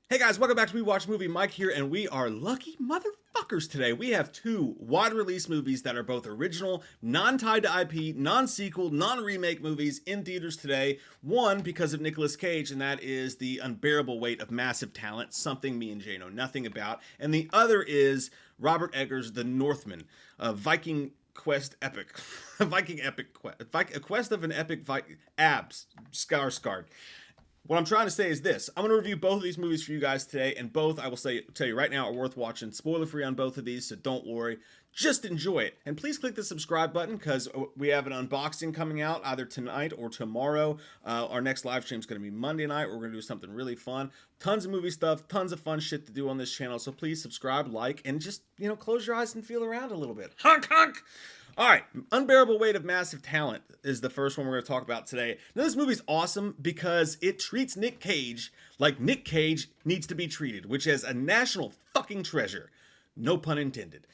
Hey guys, welcome back to We Watch Movie. Mike here, and we are lucky motherfuckers today. We have two wide release movies that are both original, non-tied to IP, non-sequel, non-remake movies in theaters today. One because of Nicolas Cage, and that is The Unbearable Weight of Massive Talent, something me and Jay know nothing about. And the other is Robert Eggers' The Northman, a Viking quest epic. A Viking epic quest. A quest of an epic abs. Skarsgård. What I'm trying to say is this. I'm going to review both of these movies for you guys today, and both, I will tell you right now, are worth watching. Spoiler free on both of these, so don't worry. Just enjoy it. And please click the subscribe button because we have an unboxing coming out either tonight or tomorrow. Our next live stream is going to be Monday night. We're going to do something really fun. Tons of movie stuff, tons of fun shit to do on this channel. So please subscribe, like, and just, close your eyes and feel around a little bit. Honk, honk! All right, Unbearable Weight of Massive Talent is the first one we're going to talk about today. Now, this movie's awesome because it treats Nick Cage like Nick Cage needs to be treated, which is a national fucking treasure. No pun intended.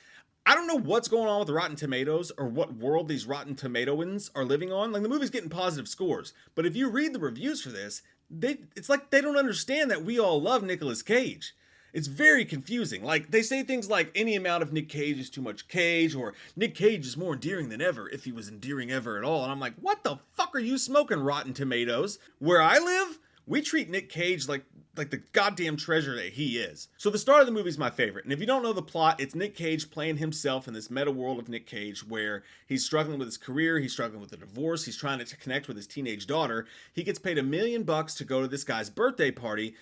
I don't know what's going on with Rotten Tomatoes or what world these Rotten Tomatoans are living on. Like, the movie's getting positive scores, but if you read the reviews for this, it's like they don't understand that we all love Nicolas Cage. It's very confusing. Like, they say things like any amount of Nick Cage is too much Cage, or Nick Cage is more endearing than ever, if he was endearing ever at all. And I'm like, what the fuck are you smoking, Rotten Tomatoes? Where I live, we treat Nick Cage like the goddamn treasure that he is. So the start of the movie is my favorite. And if you don't know the plot, it's Nick Cage playing himself in this meta world of Nick Cage where he's struggling with his career, he's struggling with a divorce, he's trying to connect with his teenage daughter. He gets paid $1 million to go to this guy's birthday party,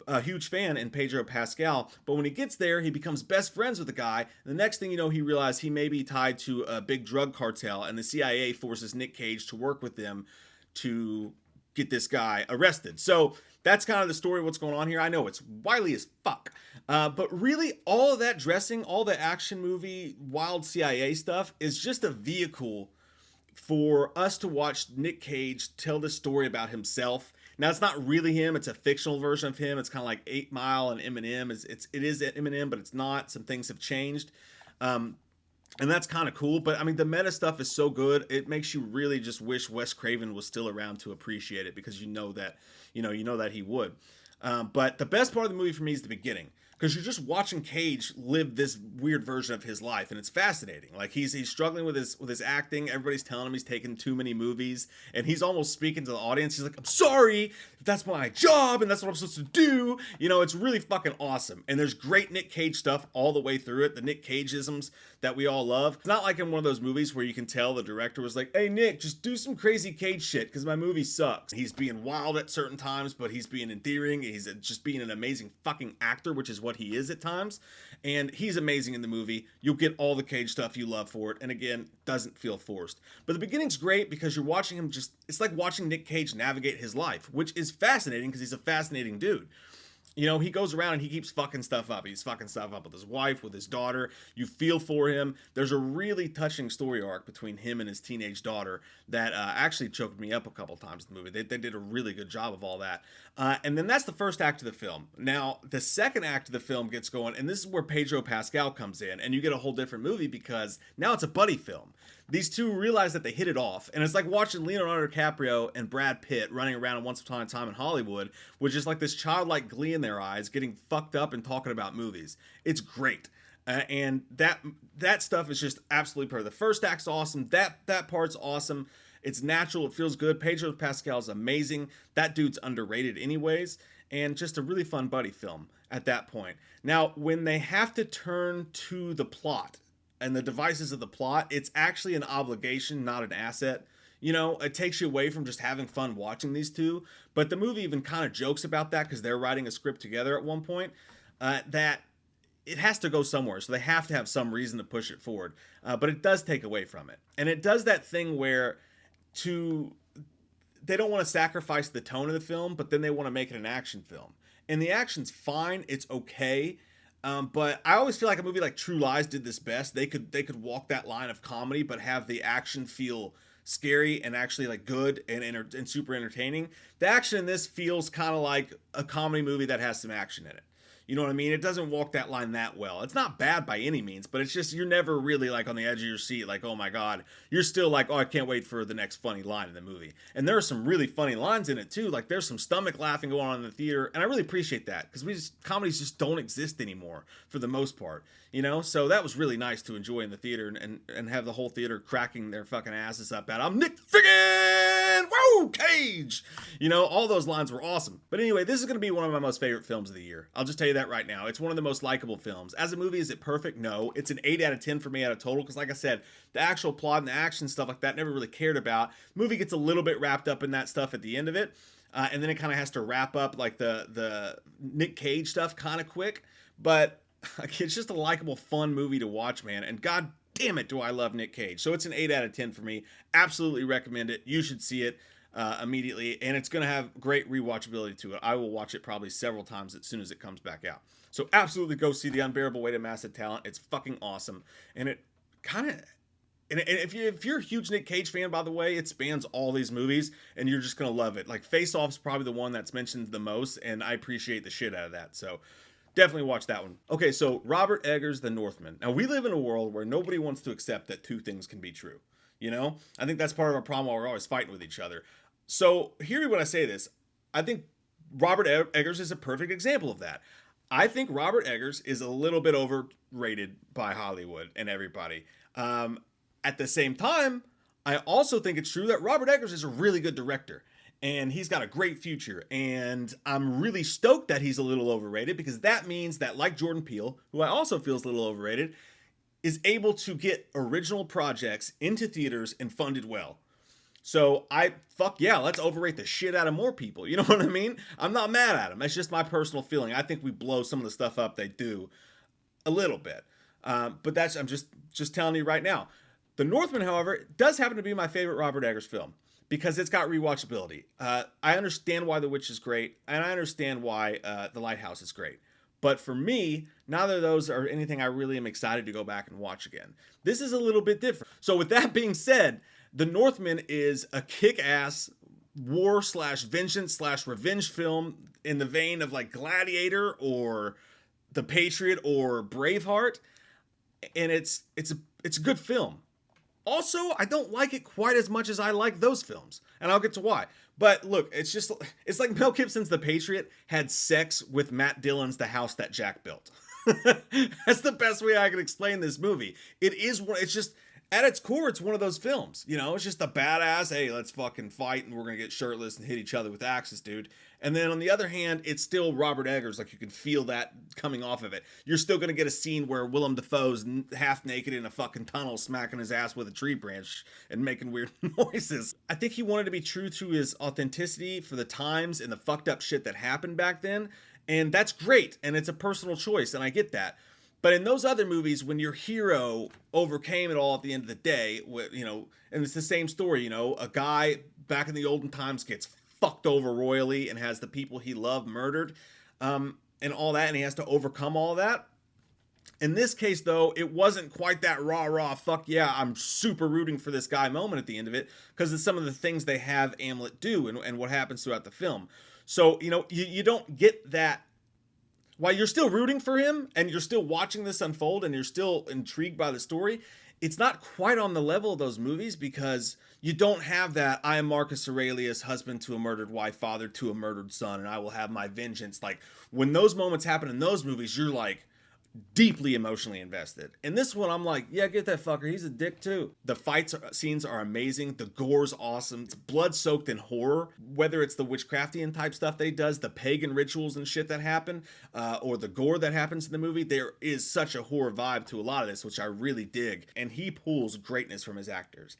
a huge fan in Pedro Pascal. But when he gets there, he becomes best friends with the guy. And the next thing you know, he realizes he may be tied to a big drug cartel, and the CIA forces Nick Cage to work with them to get this guy arrested. So that's kind of the story of what's going on here. I know it's wily as fuck. But really, all of that dressing, all the action movie, wild CIA stuff is just a vehicle for us to watch Nick Cage tell this story about himself. Now, it's not really him. It's a fictional version of him. It's kind of like 8 Mile and Eminem. It is Eminem, but it's not. Some things have changed. And that's kind of cool, but I mean, the meta stuff is so good, it makes you really just wish Wes Craven was still around to appreciate it, because you know that he would. But the best part of the movie for me is the beginning, because you're just watching Cage live this weird version of his life, and it's fascinating. Like, he's struggling with his acting. Everybody's telling him he's taken too many movies, and he's almost speaking to the audience. He's like, I'm sorry if that's my job and that's what I'm supposed to do. It's really fucking awesome. And there's great Nick Cage stuff all the way through it. The Nick Cage-isms that we all love. It's not like in one of those movies where you can tell the director was like, hey Nick, just do some crazy Cage shit because my movie sucks. He's being wild at certain times, but he's being endearing. He's just being an amazing fucking actor, which is what he is at times. And he's amazing in the movie. You'll get all the Cage stuff you love for it. And again, doesn't feel forced. But the beginning's great because you're watching him it's like watching Nick Cage navigate his life, which is fascinating because he's a fascinating dude. He goes around and he keeps fucking stuff up. He's fucking stuff up with his wife, with his daughter. You feel for him. There's a really touching story arc between him and his teenage daughter that actually choked me up a couple times in the movie. They did a really good job of all that. And then that's the first act of the film. Now, the second act of the film gets going, and this is where Pedro Pascal comes in, and you get a whole different movie because now it's a buddy film. These two realize that they hit it off, and it's like watching Leonardo DiCaprio and Brad Pitt running around Once Upon a Time in Hollywood with just like this childlike glee in their eyes, getting fucked up and talking about movies. It's great. And that stuff is just absolutely perfect. The first act's awesome. That part's awesome. It's natural. It feels good. Pedro Pascal is amazing. That dude's underrated anyways. And just a really fun buddy film at that point. Now, when they have to turn to the plot and the devices of the plot, it's actually an obligation, not an asset. It takes you away from just having fun watching these two. But the movie even kind of jokes about that because they're writing a script together at one point, that it has to go somewhere. So they have to have some reason to push it forward. But it does take away from it. And it does that thing where they don't want to sacrifice the tone of the film, but then they want to make it an action film. And the action's fine. It's okay. But I always feel like a movie like True Lies did this best. They could walk that line of comedy, but have the action feel scary and actually like good and super entertaining. The action in this feels kind of like a comedy movie that has some action in it. You know what I mean? It doesn't walk that line that well. It's not bad by any means, but it's just, you're never really like on the edge of your seat, like, oh my God. You're still like, oh, I can't wait for the next funny line in the movie. And there are some really funny lines in it too. Like there's some stomach laughing going on in the theater. And I really appreciate that because comedies just don't exist anymore for the most part, you know? So that was really nice to enjoy in the theater and have the whole theater cracking their fucking asses up at, I'm Nick Figgin! Woo! Cage! You know, all those lines were awesome. But anyway, this is going to be one of my most favorite films of the year. I'll just tell you that right now. It's one of the most likable films. As a movie, is it perfect? No. It's an 8 out of 10 for me out of total because, like I said, the actual plot and the action stuff like that never really cared about. The movie gets a little bit wrapped up in that stuff at the end of it. And then it kind of has to wrap up like the Nick Cage stuff kind of quick. But it's just a likable, fun movie to watch, man. And God damn it, do I love Nick Cage. So it's an 8 out of 10 for me. Absolutely recommend it. You should see it immediately. And it's going to have great rewatchability to it. I will watch it probably several times as soon as it comes back out. So absolutely go see The Unbearable Weight of Massive Talent. It's fucking awesome. And it kind of... And if you're a huge Nick Cage fan, by the way, it spans all these movies, and you're just going to love it. Like, Face Off's probably the one that's mentioned the most, and I appreciate the shit out of that. So definitely watch that one. Okay, so Robert Eggers' The Northman. Now, we live in a world where nobody wants to accept that two things can be true. You know? I think that's part of our problem while we're always fighting with each other. So hear me when I say this. I think Robert Eggers is a perfect example of that. I think Robert Eggers is a little bit overrated by Hollywood and everybody. At the same time, I also think it's true that Robert Eggers is a really good director and he's got a great future. And I'm really stoked that he's a little overrated because that means that, like Jordan Peele, who I also feel is a little overrated, is able to get original projects into theaters and funded well. So fuck yeah, let's overrate the shit out of more people. You know what I mean? I'm not mad at him. That's just my personal feeling. I think we blow some of the stuff up they do a little bit. But I'm just telling you right now. The Northman, however, does happen to be my favorite Robert Eggers film because it's got rewatchability. I understand why The Witch is great, and I understand why The Lighthouse is great. But for me, neither of those are anything I really am excited to go back and watch again. This is a little bit different. So with that being said, The Northman is a kick-ass war/vengeance/revenge film in the vein of like Gladiator or The Patriot or Braveheart. And it's a good film. Also, I don't like it quite as much as I like those films, and I'll get to why. But look, it's like Mel Gibson's The Patriot had sex with Matt Dillon's The House That Jack Built. That's the best way I can explain this movie. It's just, at its core, it's one of those films. You know, it's just a badass, hey, let's fucking fight, and we're gonna get shirtless and hit each other with axes, dude. And then on the other hand, it's still Robert Eggers. Like, you can feel that coming off of it. You're still going to get a scene where Willem Dafoe's half naked in a fucking tunnel smacking his ass with a tree branch and making weird noises. I think he wanted to be true to his authenticity for the times and the fucked up shit that happened back then. And that's great. And it's a personal choice. And I get that. But in those other movies, when your hero overcame it all at the end of the day, you know, and it's the same story, you know, a guy back in the olden times gets fucked over royally and has the people he loved murdered, and all that, and he has to overcome all that. In this case, though, it wasn't quite that rah, fuck yeah, I'm super rooting for this guy moment at the end of it, because it's some of the things they have Amlet do and what happens throughout the film. So, you know, you don't get that. While you're still rooting for him, and you're still watching this unfold, and you're still intrigued by the story, it's not quite on the level of those movies because you don't have that, I am Marcus Aurelius, husband to a murdered wife, father to a murdered son, and I will have my vengeance. Like, when those moments happen in those movies, you're like deeply emotionally invested. In this one, I'm like, yeah, get that fucker. He's a dick too. The scenes are amazing. The gore's awesome. It's blood-soaked in horror, whether it's the witchcraftian type stuff that he does, the pagan rituals and shit that happen, or the gore that happens in the movie. There is such a horror vibe to a lot of this, which I really dig. And he pulls greatness from his actors.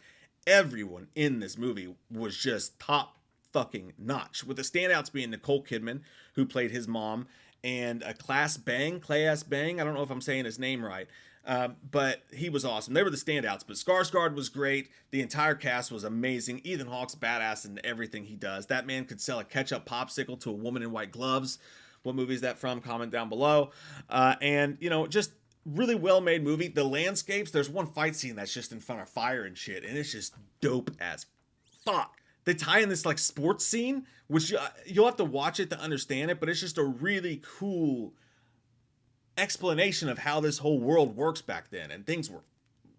Everyone in this movie was just top fucking notch, with the standouts being Nicole Kidman, who played his mom, and Claes Bang, I don't know if I'm saying his name right, but he was awesome. They were the standouts, but Skarsgård was great. The entire cast was amazing. Ethan Hawke's badass in everything he does. That man could sell a ketchup popsicle to a woman in white gloves. What movie is that from? Comment down below. And, you know, just really well-made movie. The landscapes, there's one fight scene that's just in front of fire and shit, and it's just dope as fuck. They tie in this like sports scene, which you'll have to watch it to understand it, but it's just a really cool explanation of how this whole world works back then, and things were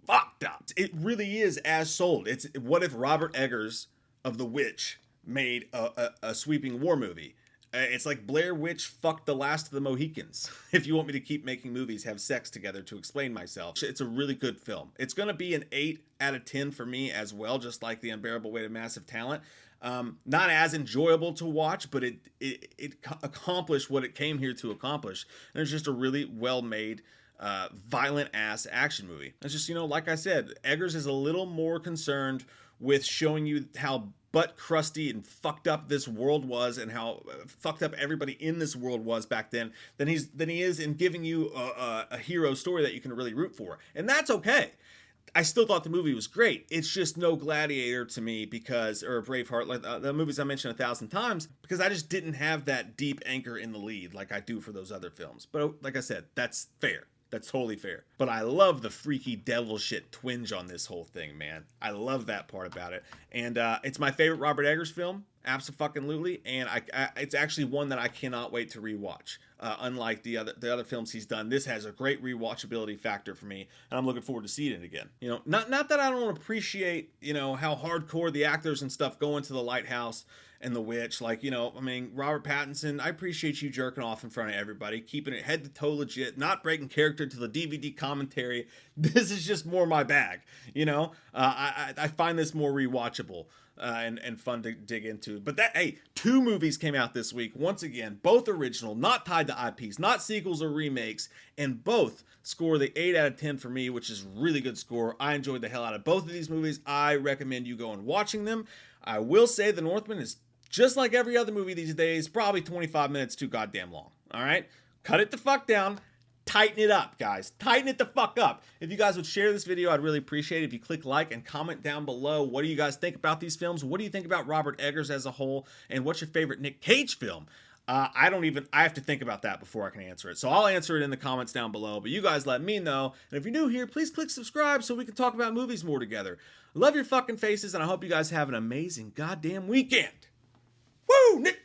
fucked up. It really is as sold. It's what if Robert Eggers of The Witch made a sweeping war movie? It's like Blair Witch fucked the last of the Mohicans. If you want me to keep making movies, have sex together to explain myself. It's a really good film. It's going to be an 8 out of 10 for me as well, just like The Unbearable Weight of Massive Talent. Not as enjoyable to watch, but it accomplished what it came here to accomplish. And it's just a really well-made, violent ass action movie. It's just, like I said, Eggers is a little more concerned with showing you how butt crusty and fucked up this world was, and how fucked up everybody in this world was back then, than he is in giving you a hero story that you can really root for. And that's okay. I still thought the movie was great. It's just no Gladiator to me, or Braveheart, like the movies I mentioned 1,000 times, because I just didn't have that deep anchor in the lead like I do for those other films. But like I said, that's fair. That's totally fair. But I love the freaky devil shit twinge on this whole thing, man. I love that part about it. And it's my favorite Robert Eggers film, abso-fucking-lutely. And it's actually one that I cannot wait to rewatch. Unlike the other films he's done, this has a great rewatchability factor for me, and I'm looking forward to seeing it again. Not that I don't appreciate, how hardcore the actors and stuff go into The Lighthouse and The Witch. Like, Robert Pattinson, I appreciate you jerking off in front of everybody, keeping it head to toe legit, not breaking character to the DVD commentary. This is just more my bag, I find this more rewatchable. And fun to dig into. But 2 movies came out this week. Once again, both original, not tied to IPs, not sequels or remakes, and both score the 8 out of 10 for me, which is really good score. I enjoyed the hell out of both of these movies. I recommend you go and watching them. I will say The Northman is just like every other movie these days, probably 25 minutes too goddamn long. All right? Cut it the fuck down. Tighten it up, guys. Tighten it the fuck up. If you guys would share this video, I'd really appreciate it. If you click like and comment down below, what do you guys think about these films? What do you think about Robert Eggers as a whole? And what's your favorite Nick Cage film? I have to think about that before I can answer it. So I'll answer it in the comments down below, but you guys let me know. And if you're new here, please click subscribe so we can talk about movies more together. Love your fucking faces, and I hope you guys have an amazing goddamn weekend. Woo, Nick!